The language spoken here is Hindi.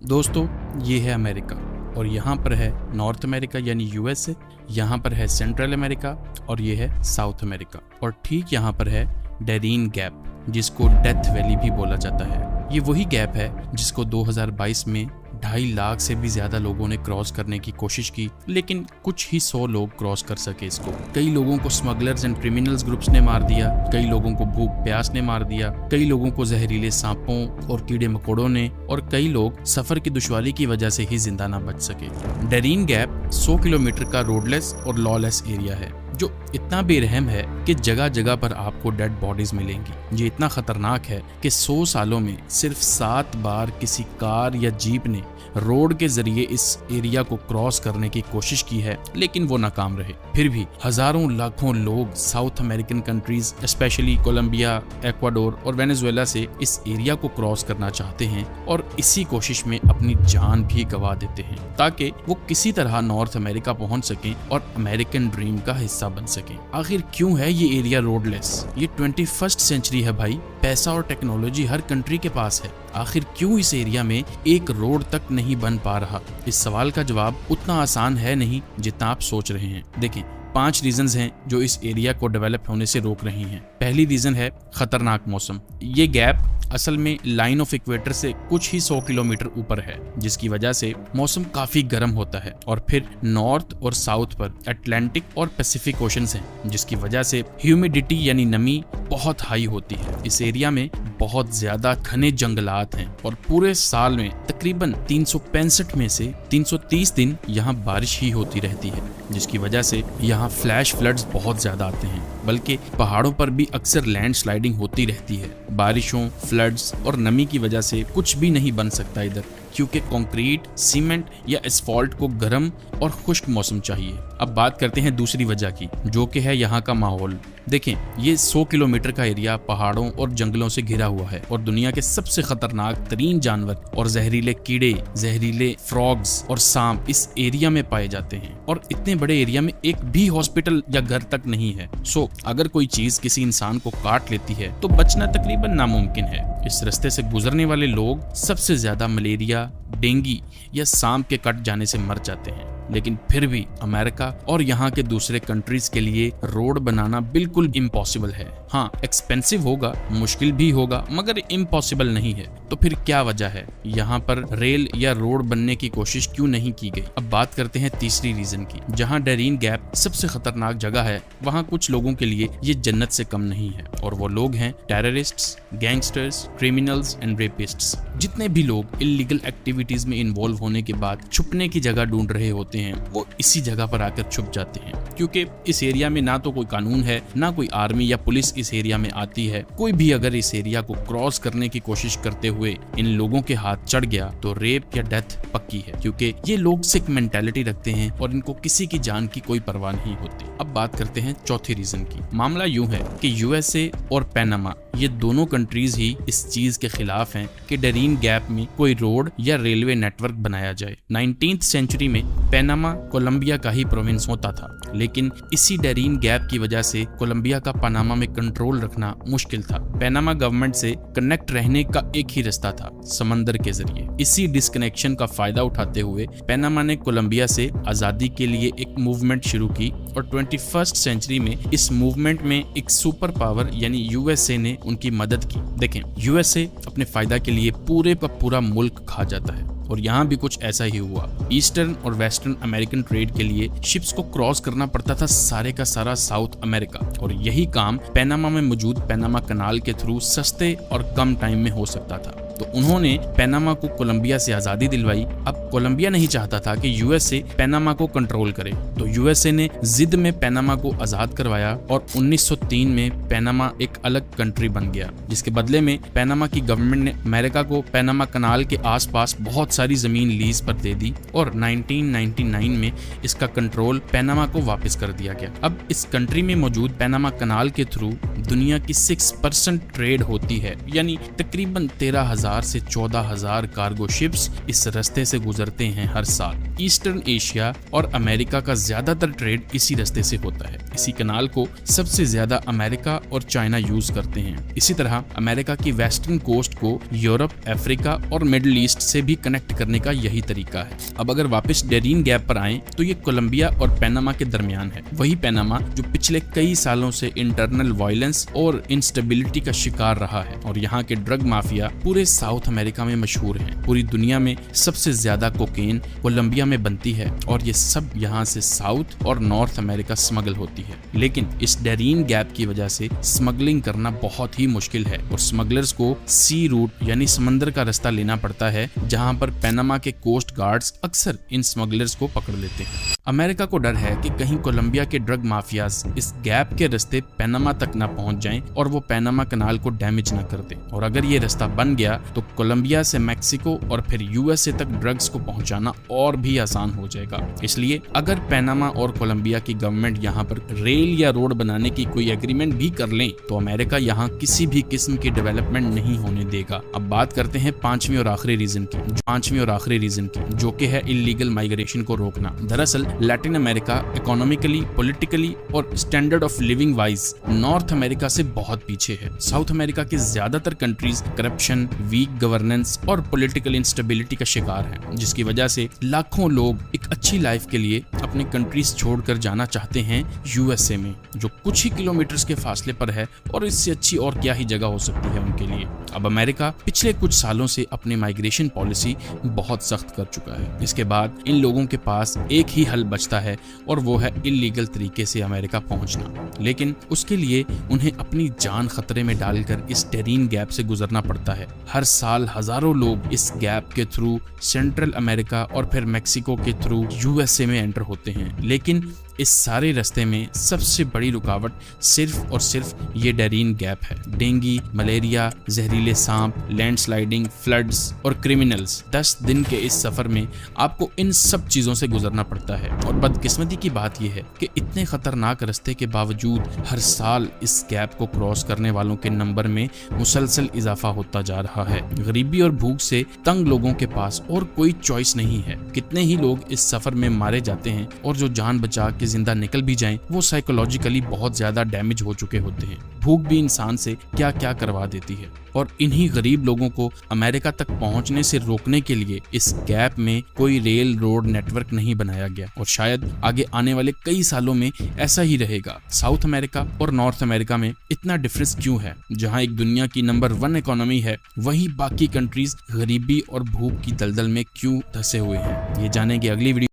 दोस्तों, ये है अमेरिका और यहाँ पर है नॉर्थ अमेरिका यानी यूएसए, यहाँ पर है सेंट्रल अमेरिका और ये है साउथ अमेरिका, और ठीक यहाँ पर है डेरीन गैप जिसको डेथ वैली भी बोला जाता है। ये वही गैप है जिसको 2022 में 2.5 लाख से भी ज्यादा लोगों ने क्रॉस करने की कोशिश की, लेकिन कुछ ही 100 लोग क्रॉस कर सके इसको। कई लोगों को स्मगलर्स एंड क्रिमिनल्स ग्रुप्स ने मार दिया, कई लोगों को भूख प्यास ने मार दिया, कई लोगों को जहरीले सांपों और कीड़े मकोड़ों ने, और कई लोग सफर की दुश्वारी की वजह से ही जिंदा न बच सके। डेरीन गैप 100 किलोमीटर का रोडलेस और लॉलेस एरिया है जो इतना बेरहम है कि जगह जगह पर आपको डेड बॉडीज मिलेंगी। ये इतना खतरनाक है कि 100 सालों में सिर्फ 7 बार किसी कार या जीप ने रोड के जरिए इस एरिया को क्रॉस करने की कोशिश की है, लेकिन वो नाकाम रहे। फिर भी हजारों लाखों लोग South American countries specially Colombia, Ecuador और वेनेजुएला से इस एरिया को क्रॉस करना चाहते हैं और इसी कोशिश में अपनी जान भी गंवा देते हैं ताकि वो किसी तरह नॉर्थ अमेरिका पहुंच सकें और अमेरिकन ड्रीम का हिस्सा बन सकें। आखिर क्यों है ये एरिया रोडलेस? ये 21st सेंचुरी है भाई, पैसा और टेक्नोलॉजी हर कंट्री के पास है। आखिर क्यों इस एरिया में एक रोड तक नहीं बन पा रहा? इस सवाल का जवाब उतना आसान है नहीं जितना आप सोच रहे हैं। देखें, 5 रीजंस हैं जो इस एरिया को डेवलप होने से रोक रही हैं। पहली रीजन है खतरनाक मौसम। ये गैप असल में लाइन ऑफ इक्वेटर से कुछ ही 100 किलोमीटर ऊपर है, जिसकी वजह से मौसम काफी गर्म होता है। और फिर नॉर्थ और साउथ पर अटलांटिक और पैसिफिक ओशंस हैं, जिसकी वजह से ह्यूमिडिटी यानी नमी बहुत हाई होती है। इस एरिया में बहुत ज्यादा घने जंगलात हैं और पूरे साल में तकरीबन 365 में से 330 दिन यहाँ बारिश ही होती रहती है, जिसकी वजह से यहाँ फ्लैश फ्लड्स बहुत ज्यादा आते हैं। बल्कि पहाड़ों पर भी अक्सर लैंड स्लाइडिंग होती रहती है। बारिशों, फ्लड्स और नमी की वजह से कुछ भी नहीं बन सकता इधर, क्योंकि कंक्रीट, सीमेंट या एस्फॉल्ट को गर्म और खुश्क मौसम चाहिए। अब बात करते हैं दूसरी वजह की, जो कि है यहाँ का माहौल। देखें, ये 100 किलोमीटर का एरिया पहाड़ों और जंगलों से घिरा हुआ है और दुनिया के सबसे खतरनाक तरीन जानवर और जहरीले कीड़े, जहरीले फ्रॉग्स और सांप इस एरिया में पाए जाते हैं। और इतने बड़े एरिया में एक भी हॉस्पिटल या घर तक नहीं है। सो अगर कोई चीज किसी इंसान को काट लेती है तो बचना तकरीबन नामुमकिन है। इस रास्ते से गुजरने वाले लोग सबसे ज्यादा मलेरिया, डेंगू या सांप के कट जाने से मर जाते हैं। लेकिन फिर भी अमेरिका और यहाँ के दूसरे कंट्रीज के लिए रोड बनाना बिल्कुल इम्पॉसिबल है। हाँ, एक्सपेंसिव होगा, मुश्किल भी होगा, मगर इम्पॉसिबल नहीं है। तो फिर क्या वजह है? यहाँ पर रेल या रोड बनने की कोशिश क्यों नहीं की गई? अब बात करते हैं तीसरी रीजन की। जहाँ डेरीन गैप सबसे खतरनाक जगह है, वहाँ कुछ लोगों के लिए ये जन्नत से कम नहीं है, और वो लोग हैं टेररिस्ट्स, गैंगस्टर्स, क्रिमिनल्स एंड रेपिस्ट्स। जितने भी लोग इलीगल एक्टिविटीज में इन्वॉल्व होने के बाद छुपने की जगह ढूंढ रहे होते हैं, वो इसी जगह पर आकर छुप जाते हैं, क्योंकि इस एरिया में ना तो कोई कानून है, ना कोई आर्मी या पुलिस इस एरिया में आती है। कोई भी अगर इस एरिया को क्रॉस करने की कोशिश करते हुए इन लोगों के हाथ चढ़ गया तो रेप या डेथ पक्की है, क्योंकि ये लोग सिक मेंटालिटी रखते हैं और इनको किसी की जान की कोई परवाह नहीं होती। अब बात करते हैं चौथी रीजन की। मामला यूं है कि यूएसए और पैनामा, ये दोनों कंट्रीज ही इस चीज के खिलाफ हैं कि डेरीन गैप में कोई रोड या रेलवे नेटवर्क बनाया जाए। 19th सेंचुरी में पैनामा कोलंबिया का ही प्रोविंस होता था, लेकिन इसी डेरीन गैप की वजह से कोलंबिया का पनामा में कंट्रोल रखना मुश्किल था। पैनामा गवर्नमेंट से कनेक्ट रहने का एक ही रास्ता था, समंदर के जरिए। इसी डिस्कनेक्शन का फायदा उठाते हुए पैनामा ने कोलंबिया से आजादी के लिए एक मूवमेंट शुरू की और 21st सेंचुरी में इस मूवमेंट में एक सुपर पावर यानी यूएसए ने उनकी मदद की। देखें, यूएसए अपने फायदा के लिए पूरे का पूरा मुल्क खा जाता है और यहाँ भी कुछ ऐसा ही हुआ। ईस्टर्न और वेस्टर्न अमेरिकन ट्रेड के लिए शिप्स को क्रॉस करना पड़ता था सारे का सारा साउथ अमेरिका, और यही काम पैनामा में मौजूद पैनामा कनाल के थ्रू सस्ते और कम टाइम में हो सकता था। तो उन्होंने पैनामा को कोलंबिया से आजादी दिलवाई। अब कोलंबिया नहीं चाहता था कि यूएसए पैनामा को कंट्रोल करे, तो यूएसए ने जिद में पैनामा को आजाद करवाया और 1903 में पैनामा एक अलग कंट्री बन गया, जिसके बदले में पैनामा की गवर्नमेंट ने अमेरिका को पैनामा कनाल के आसपास बहुत सारी जमीन लीज पर दे दी और 1999 में इसका कंट्रोल पैनामा को वापस कर दिया गया। अब इस कंट्री में मौजूद पैनामा कनाल के थ्रू दुनिया की 6% ट्रेड होती है, यानी तकरीबन 13,000 10,000 से 14,000 कार्गो शिप्स इस रास्ते से गुजरते हैं हर साल। ईस्टर्न एशिया और अमेरिका का ज्यादातर ट्रेड इसी रास्ते से होता है। इसी कनाल को सबसे ज्यादा अमेरिका और चाइना यूज करते हैं। इसी तरह अमेरिका की वेस्टर्न कोस्ट को यूरोप, अफ्रीका और मिडिल ईस्ट से भी कनेक्ट करने का यही तरीका है। अब अगर वापस डेरीन गैप पर आएं तो ये कोलंबिया और पैनामा के दरमियान है। वही पैनामा जो पिछले कई सालों से इंटरनल वायलेंस और इंस्टेबिलिटी का शिकार रहा है, और यहाँ के ड्रग माफिया पूरे साउथ अमेरिका में मशहूर हैं। पूरी दुनिया में सबसे ज्यादा कोकेन कोलंबिया में बनती है और ये सब यहाँ से साउथ और नॉर्थ अमेरिका स्मगल होती है। लेकिन इस डेरीन गैप की वजह से स्मगलिंग करना बहुत ही मुश्किल है और स्मगलर्स को सी रूट यानी समंदर का रास्ता लेना पड़ता है, जहाँ पर पैनामा के कोस्ट गार्ड्स अक्सर इन स्मगलर्स को पकड़ लेते हैं। अमेरिका को डर है कि कहीं कोलंबिया के ड्रग माफियाज इस गैप के रास्ते पैनामा तक ना पहुंच जाएं और वो पैनामा कनाल को डैमेज ना कर दें, और अगर ये रास्ता बन गया तो कोलंबिया से मैक्सिको और फिर यूएसए तक ड्रग्स को पहुंचाना और भी आसान हो जाएगा। इसलिए अगर पैनामा और कोलंबिया की गवर्नमेंट यहाँ पर रेल या रोड बनाने की कोई एग्रीमेंट भी कर लें तो अमेरिका यहाँ किसी भी किस्म की डेवलपमेंट नहीं होने देगा। अब बात करते हैं पांचवी और आखिरी रीजन की, जो कि है इलीगल माइग्रेशन को रोकना। दरअसल लैटिन अमेरिका इकोनॉमिकली, पॉलिटिकली और standard of living wise north America से बहुत पीछे है। साउथ अमेरिका के ज्यादातर कंट्रीज करप्शन, वीक गवर्नेंस और पॉलिटिकल इंस्टेबिलिटी का शिकार हैं, जिसकी वजह से लाखों लोग एक अच्छी लाइफ के लिए अपने कंट्रीज छोड़कर जाना चाहते हैं यूएसए में, जो कुछ ही किलोमीटर्स के फासले पर है, और इससे अच्छी और क्या ही जगह हो सकती है उनके लिए। अब अमेरिका पिछले कुछ सालों से अपनी माइग्रेशन पॉलिसी बहुत सख्त कर चुका है। इसके बाद इन लोगों के पास एक ही हल बचता है और वो है इलीगल तरीके से अमेरिका पहुंचना। लेकिन उसके लिए उन्हें अपनी जान खतरे में डालकर इस डेरीन गैप से गुजरना पड़ता है। हर साल हजारों लोग इस गैप के थ्रू सेंट्रल अमेरिका और फिर मैक्सिको के थ्रू यूएसए में एंटर होते हैं। लेकिन इस सारे रास्ते में सबसे बड़ी रुकावट सिर्फ और सिर्फ ये डेरीन गैप है। डेंगू, मलेरिया, जहरीले सांप, लैंडस्लाइडिंग, फ्लड्स और क्रिमिनल्स। 10 दिन के इस सफर में आपको इन सब चीजों से गुजरना पड़ता है, और बदकिस्मती की बात यह है कि इतने खतरनाक रास्ते के बावजूद हर साल इस गैप को क्रॉस करने वालों के नंबर में मुसलसल इजाफा होता जा रहा है। गरीबी और भूख से तंग लोगों के पास और कोई चॉइस नहीं है। कितने ही लोग इस सफर में मारे जाते हैं, और जो जान बचा के जिंदा निकल भी जाएं, वो साइकोलॉजिकली बहुत ज्यादा डैमेज हो चुके होते हैं। भूख भी इंसान से क्या क्या करवा देती है, और इन्हीं गरीब लोगों को अमेरिका तक पहुंचने से रोकने के लिए इस गैप में कोई रेल रोड नेटवर्क नहीं बनाया गया, और शायद आगे आने वाले कई सालों में ऐसा ही रहेगा। साउथ अमेरिका और नॉर्थ अमेरिका में इतना डिफरेंस क्यों है? जहां एक दुनिया की नंबर 1 इकोनॉमी है, वहीं बाकी कंट्रीज गरीबी और भूख की दलदल में क्यों धंसे हुए हैं? ये जानेंगे अगली वीडियो।